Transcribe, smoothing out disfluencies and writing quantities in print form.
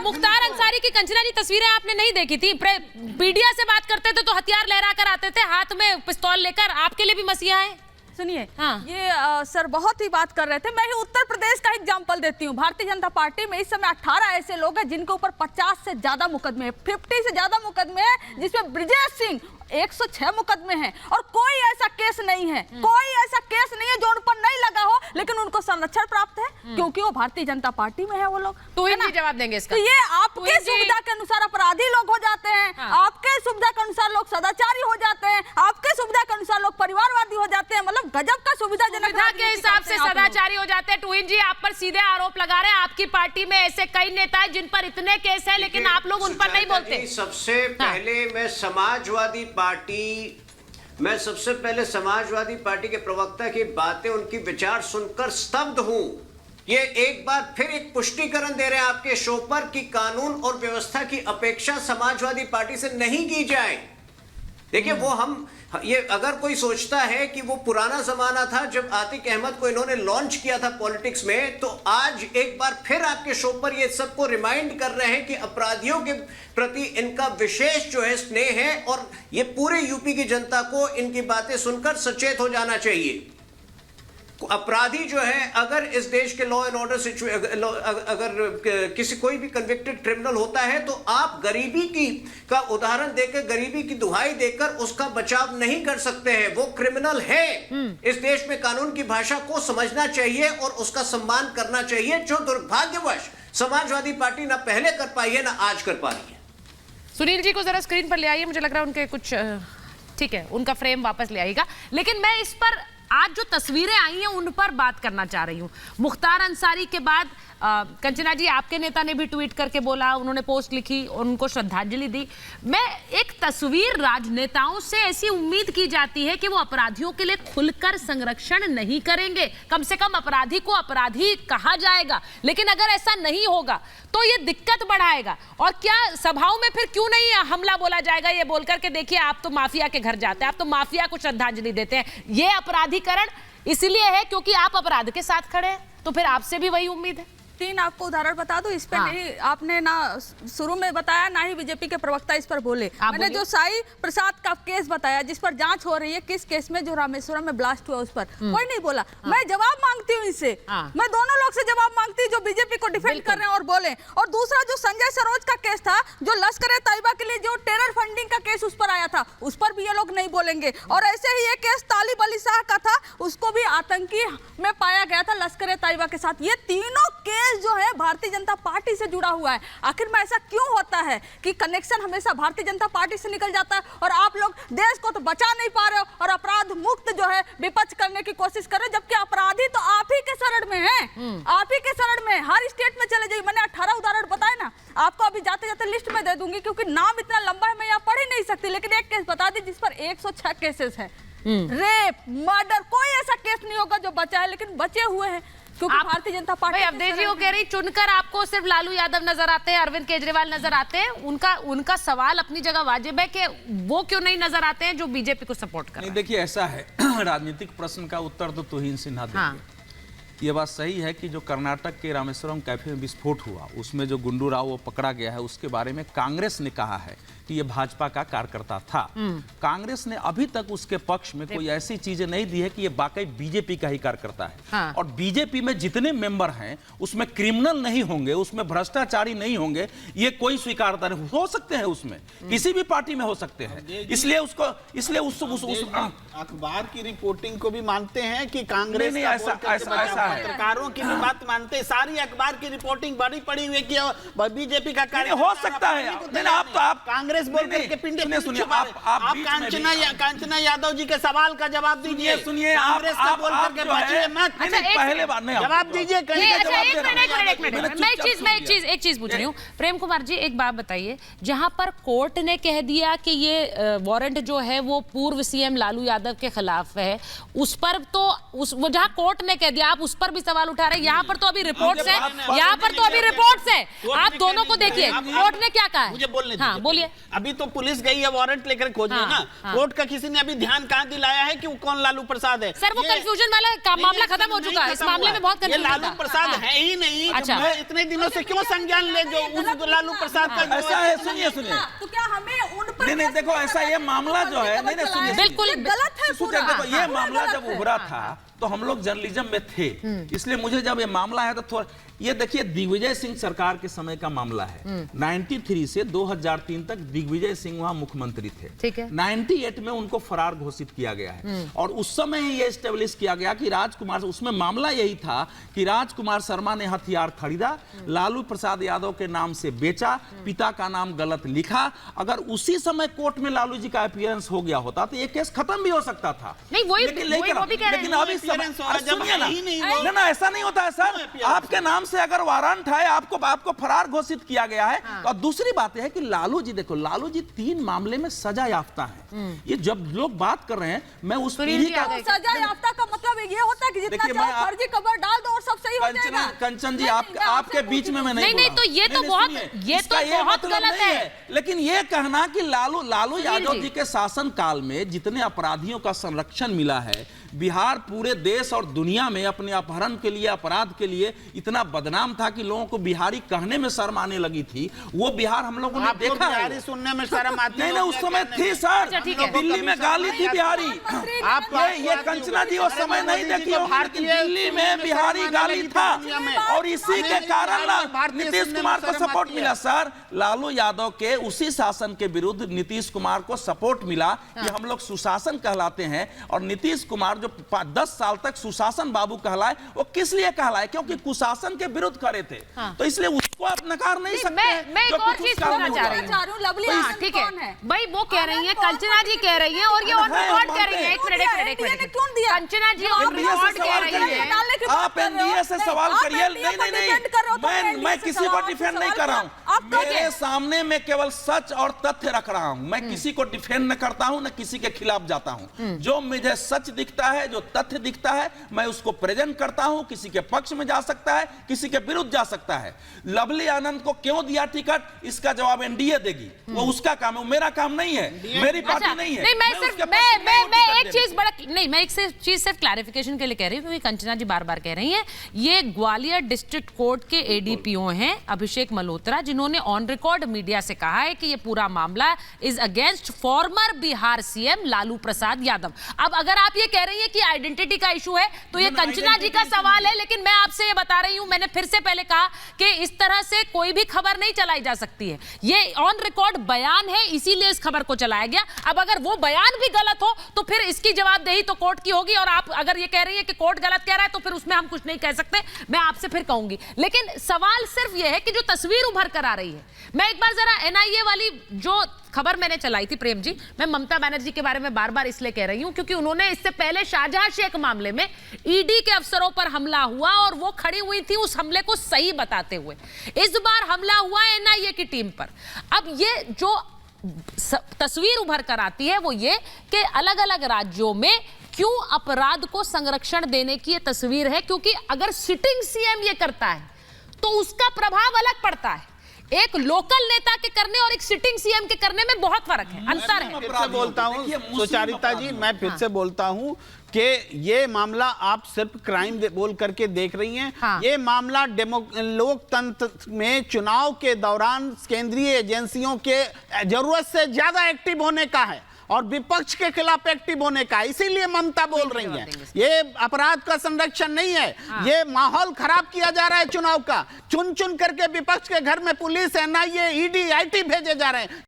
मुख्तार अंसारी की कंचना जी तस्वीरें आपने नहीं देखी थी? मीडिया से बात करते थे तो हथियार लहरा कर आते थे, हाथ में पिस्तौल लेकर। आपके लिए भी मसीहा है? सुनिए, हाँ। ये सर बहुत ही बात कर रहे थे। मैं ही उत्तर प्रदेश का एग्जांपल देती हूँ। भारतीय जनता पार्टी में इस समय 18 ऐसे लोग हैं जिनके ऊपर 50 से ज्यादा मुकदमे हैं, 50 से ज्यादा मुकदमे हैं, जिसमें ब्रिजेश सिंह 106 मुकदमे हैं और कोई ऐसा केस नहीं है, कोई ऐसा केस नहीं है जो उन पर नहीं लगा हो, लेकिन उनको संरक्षण प्राप्त है क्योंकि वो भारतीय जनता पार्टी में है वो लोग। तो ये जवाब देंगे इसका? तो ये आपके सुविधा के अनुसार अपराधी लोग हो जाते हैं, आपके सुविधा के अनुसार लोग सदाचारी हो जाते हैं, आपके सुविधा के अनुसार लोग परिवारवादी हो जाते हैं। मतलब गजब का सुविधाजनक के हिसाब से सदाचारी हो जाते हैं। टूहिन जी आप पर सीधे आरोप लगा रहे हैं, आपकी पार्टी में ऐसे कई नेता हैं जिन पर इतने केस हैं, लेकिन आप लोग उन पर नहीं बोलते। सबसे पहले मैं समाजवादी पार्टी के प्रवक्ता की बातें, उनकी विचार सुनकर स्तब्ध हूं। ये एक बार फिर एक पुष्टिकरण दे रहे हैं आपके शो पर कि कानून और व्यवस्था की अपेक्षा समाजवादी पार्टी से नहीं की जाए। देखिए ये अगर कोई सोचता है कि वो पुराना जमाना था जब आतिक अहमद को इन्होंने लॉन्च किया था पॉलिटिक्स में, तो आज एक बार फिर आपके शो पर ये सबको रिमाइंड कर रहे हैं कि अपराधियों के प्रति इनका विशेष जो है स्नेह है और ये पूरे यूपी की जनता को इनकी बातें सुनकर सचेत हो जाना चाहिए। अपराधी जो है, अगर इस देश के लॉ एंड ऑर्डर अगर किसी कोई भी कन्विक्टेड क्रिमिनल होता है तो आप गरीबी का उदाहरण देकर, गरीबी की दुहाई देकर उसका बचाव नहीं कर सकते हैं। वो क्रिमिनल है। इस देश में कानून की भाषा को समझना चाहिए और उसका सम्मान करना चाहिए, जो दुर्भाग्यवश समाजवादी पार्टी ना पहले कर पाई है ना आज कर पा रही है। सुनील जी को जरा स्क्रीन पर ले आइए, मुझे लग रहा है उनके कुछ ठीक है, उनका फ्रेम वापस ले आइएगा। लेकिन मैं इस पर आज जो तस्वीरें आई हैं उन पर बात करना चाह रही हूं। मुख्तार अंसारी के बाद कंचना जी आपके नेता ने भी ट्वीट करके बोला, उन्होंने पोस्ट लिखी, उनको श्रद्धांजलि दी। मैं एक तस्वीर, राजनेताओं से ऐसी उम्मीद की जाती है कि वो अपराधियों के लिए खुलकर संरक्षण नहीं करेंगे, कम से कम अपराधी को अपराधी कहा जाएगा। लेकिन अगर ऐसा नहीं होगा तो ये दिक्कत बढ़ाएगा। और क्या सभाओं में फिर क्यों नहीं हमला बोला जाएगा ये बोलकर के देखिए आप तो माफिया के घर जाते हैं, आप तो माफिया को श्रद्धांजलि देते हैं। ये अपराधीकरण इसलिए है क्योंकि आप अपराध के साथ खड़े हैं, तो फिर आपसे भी वही उम्मीद है। तीन आपको उदाहरण बता दूं इस पे। नहीं आपने ना शुरू में बताया, ना ही बीजेपी के प्रवक्ता इस पर बोले। मैंने जो साई प्रसाद का केस बताया जिस पर जांच हो रही है, किस केस में, जो रामेश्वरम में ब्लास्ट हुआ, उस पर कोई नहीं बोला। मैं जवाब मांगती हूँ इनसे, मैं दोनों लोग से जवाब मांगती हूँ जो बीजेपी को डिफेंड कर रहे हैं और बोले। और दूसरा जो संजय सरोज का केस था, जो लश्कर ए तैयबा के लिए जो टेरर फंडिंग का केस उस पर आया था, उस पर भी ये लोग नहीं बोलेंगे। और ऐसे ही एक केस तालिब अली शाह का था, उसको भी आतंकी में पाया गया था लश्कर ए तैयबा के साथ। ये तीनों केस जो है भारतीय जनता पार्टी से जुड़ा हुआ है। आखिर में ऐसा क्यों होता है कि कनेक्शन हमेशा भारतीय जनता पार्टी से निकल जाता है और आप लोग देश को तो बचा नहीं पा रहे हो और अपराध मुक्त जो है विपक्ष करने की कोशिश कर रहे हो, जबकि अपराधी तो आप ही के शरण में हैं, आप ही के शरण में। हर स्टेट में चले जाइए, मैंने 18 उदाहरण बताए ना आपको, अभी जाते जाते लिस्ट में दे दूंगी क्योंकि नाम इतना लंबा है मैं यहाँ पढ़ ही नहीं सकती। लेकिन एक केस बता दी जिस पर 106 केसेस है, रेप, मर्डर, कोई ऐसा केस नहीं होगा जो बचा है, लेकिन बचे हुए हैं क्योंकि भारतीय जनता पार्टी। अवधेश जी वो कह रही चुनकर आपको सिर्फ लालू यादव नजर आते हैं, अरविंद केजरीवाल नजर आते हैं। उनका सवाल अपनी जगह वाजिब है कि वो क्यों नहीं नजर आते हैं जो बीजेपी को सपोर्ट कर रहे हैं। देखिए ऐसा है, राजनीतिक प्रश्न का उत्तर तो तुहिन सिन्हा देंगे। ये बात सही है कि जो कर्नाटक के रामेश्वरम कैफे में विस्फोट हुआ, उसमें जो गुंडू राव वो पकड़ा गया है, उसके बारे में कांग्रेस ने कहा है कि ये भाजपा का कार्यकर्ता था। कांग्रेस ने अभी तक उसके पक्ष में कोई ऐसी चीजें नहीं दी है कि ये वाकई बीजेपी का ही कार्यकर्ता है। और बीजेपी में जितने मेंबर हैं उसमें क्रिमिनल नहीं होंगे, उसमें भ्रष्टाचारी नहीं होंगे, ये कोई स्वीकारता नहीं। हो सकते हैं उसमें, किसी भी पार्टी में हो सकते हैं, इसलिए अखबार की रिपोर्टिंग को भी मानते हैं कि कांग्रेस ऐसा पत्रकारों की भी बात मानते हैं। सारी अखबार की रिपोर्टिंग बड़ी पड़ी हुई कि बीजेपी का कार्य हो सकता है। आप कांग्रेस बोल करके पिंडे सुनिए, आप कांचना यादव जी के सवाल का जवाब दीजिए। सुनिए, कांग्रेस का बोल करके बचिए मत। पहले बार नहीं जवाब दीजिए। मैं एक चीज पूछ रही हूँ प्रेम कुमार जी, एक बात बताइए, जहां पर कोर्ट ने कह दिया कि ये वारंट जो है वो पूर्व सीएम लालू यादव के खिलाफ है, उस पर तो वो जहां कोर्ट ने कह दिया आप उस पर भी सवाल उठा रहे हैं। यहाँ पर तो अभी रिपोर्ट्स है, यहाँ पर तो अभी रिपोर्ट्स है। आप दोनों को देखिए कोर्ट ने क्या कहा है। मुझे बोलने हाँ बोलिए। अभी तो पुलिस गई है वारंट लेकर खोजने ना, कोर्ट का किसी ने अभी ध्यान कहाँ दिलाया है कि वो कौन लालू प्रसाद है? सर वो कंफ्यूजन वाला मामला खत्म हो चुका है, इस मामले में बहुत ये कंफ्यूजन लालू प्रसाद है ही नहीं। अच्छा। मैं इतने दिनों से क्यों संज्ञान ले जो उस लालू प्रसाद का ऐसा है, सुनिए सुनिए, तो क्या हमें उन पर नहीं देखो ऐसा ये मामला जो है, नहीं सुनिए, बिल्कुल गलत है पूरा। देखो ये मामला जब उभरा था तो हम लोग जर्नलिज्म में थे, इसलिए मुझे जब ये मामला है तो थोड़ा ये देखिए दिग्विजय सिंह सरकार के समय का मामला है। 93 से 2003 तक दिग्विजय सिंह वहां मुख्यमंत्री थे। ठीक है। 98 में उनको फरार घोषित किया गया है और उस समय ही ये एस्टेब्लिश किया गया कि राजकुमार, उसमें मामला यही था कि राजकुमार शर्मा ने हथियार खरीदा, लालू प्रसाद यादव के नाम से बेचा, पिता का नाम गलत लिखा। अगर उसी समय कोर्ट में लालू जी का अपीयरेंस हो गया होता तो ये केस खत्म भी हो सकता था। नहीं वही वो भी कह रहे लेकिन हैं। अभी सुनिए ना, ना ऐसा नहीं होता है सर। आपके नाम से अगर वारंट है, आपको फरार घोषित किया गया है। और दूसरी बात है कि लालू जी, देखो लालू जी 3 मामले में सजा याफ्ता है। ये जब लोग बात कर रहे हैं, मैं उस पीढ़ी का सजा याफ्ता का मतलब ये होता है कि जितना चाहे फर्जी खबर डाल दो और सब सही हो जाएगा। कंचन जी आपके बीच में मैं नहीं, नहीं तो ये तो बहुत गलत है। लेकिन ये कहना कि लालू यादव जी के शासन काल में जितने अपराधियों का संरक्षण मिला है, बिहार पूरे देश और दुनिया में अपने अपहरण के लिए, अपराध के लिए इतना बदनाम था कि लोगों को बिहारी कहने में शर्म आने लगी थी। वो बिहार हम लोगों ने देखा है। बिहारी सुनने में शर्म आती है। नहीं उस समय थी सर, दिल्ली में गाली थी बिहारी। ये कंचना जी उस समय नहीं देखी होंगी, दिल्ली में बिहारी गाली था और इसी के कारण नीतीश कुमार को सपोर्ट मिला। सर लालू यादव के उसी शासन के विरुद्ध नीतीश कुमार को सपोर्ट मिला कि हम लोग सुशासन कहलाते हैं। और नीतीश कुमार जो 10 साल तक सुशासन बाबू कहलाए, वो किस लिए कहलाए? क्योंकि कुशासन के विरुद्ध खड़े थे। तो इसलिए उसको आप नकार नहीं सकते। मैं एक और चीज पूछना चाह रही हूँ। लवली ठीक है भाई, वो कह रही है, कंचना जी कह रही है और ये ऑन रिकॉर्ड कह रही है। एक मिनट क्यों दिया? कंचना जी ऑन रिकॉर्ड कह रही है। आप एनडीए से सवाल करिए। नहीं, मैं किसी को डिफेंड नहीं कर रहा हूँ। मेरे सामने मैं केवल सच और तथ्य रख रहा हूँ। मैं किसी को डिफेंड न करता हूँ, न किसी के खिलाफ जाता हूँ। जो मुझे सच दिखता है, जो तथ्य दिखता है, मैं उसको प्रेजेंट करता हूं। किसी के पक्ष में जा सकता है, किसी के विरुद्ध जा सकता है। लवली आनंद को क्यों दिया टिकट, इसका जवाब एनडीए देगी। वो उसका काम है, मेरा काम नहीं है, मेरी पार्टी नहीं है। नहीं मैं एक चीज सिर्फ क्लैरिफिकेशन के लिए कह रही हूँ, क्योंकि कंचना जी बार बार कह रही हैं। ये ग्वालियर डिस्ट्रिक्ट कोर्ट के एडीपीओ हैं अभिषेक मल्होत्रा, जिन्होंने ऑन रिकॉर्ड मीडिया से कहा है कि ये पूरा मामला is against former Bihar CM Lalu Prasad Yadav. अब अगर आप ये कह रही हैं कि आइडेंटिटी का इशू है तो ये कंचना जी का सवाल है, लेकिन मैं आपसे ये बता रही हूं, मैंने फिर से पहले कहा कि इस तरह से कोई भी खबर नहीं चलाई जा सकती है। ये ऑन रिकॉर्ड बयान है, इसीलिए इस खबर को चलाया गया। अब अगर वो बयान भी गलत हो तो फिर इसकी जवाबदेही तो कोर्ट की होगी। और आप अगर ये कह रही है कि कोर्ट गलत कह रहा है तो फिर उसमें हम कुछ नहीं कह सकते। मैं आपसे फिर कहूंगी, लेकिन सवाल सिर्फ ये है कि जो तस्वीर उभर कर आ रही है, मैं एक बार जरा एनआईए वाली जो खबर मैंने चलाई थी प्रेम जी, मैं ममता बनर्जी के बारे में बार बार इसलिए कह रही हूं क्योंकि उन्होंने इससे पहले शाहजहां शेख मामले में ईडी के अफसरों पर हमला हुआ और वो खड़ी हुई थी उस हमले को सही बताते हुए। इस बार हमला हुआ एनआईए की टीम पर। अब ये जो तस्वीर उभर कर आती है वो ये कि अलग अलग राज्यों में क्यों अपराध को संरक्षण देने की ये तस्वीर है, क्योंकि अगर सिटिंग सीएम ये करता है तो उसका प्रभाव अलग पड़ता है। एक लोकल नेता के करने और एक सिटिंग सीएम के करने में बहुत फर्क है, अंतर है। फिर से बोलता हूं सुचारिता जी, मैं फिर से बोलता हूं कि ये मामला आप सिर्फ क्राइम बोल करके देख रही हैं। ये मामला लोकतंत्र में चुनाव के दौरान केंद्रीय एजेंसियों के जरूरत से ज्यादा एक्टिव होने का है और विपक्ष के खिलाफ एक्टिव होने का, इसीलिए ममता बोल रही है। ये अपराध का संरक्षण नहीं है। ये माहौल खराब किया जा रहा है चुनाव का। चुन चुन करके विपक्ष के घर में पुलिस, एनआईए, ईडी, आईटी भेजे जा रहे हैं।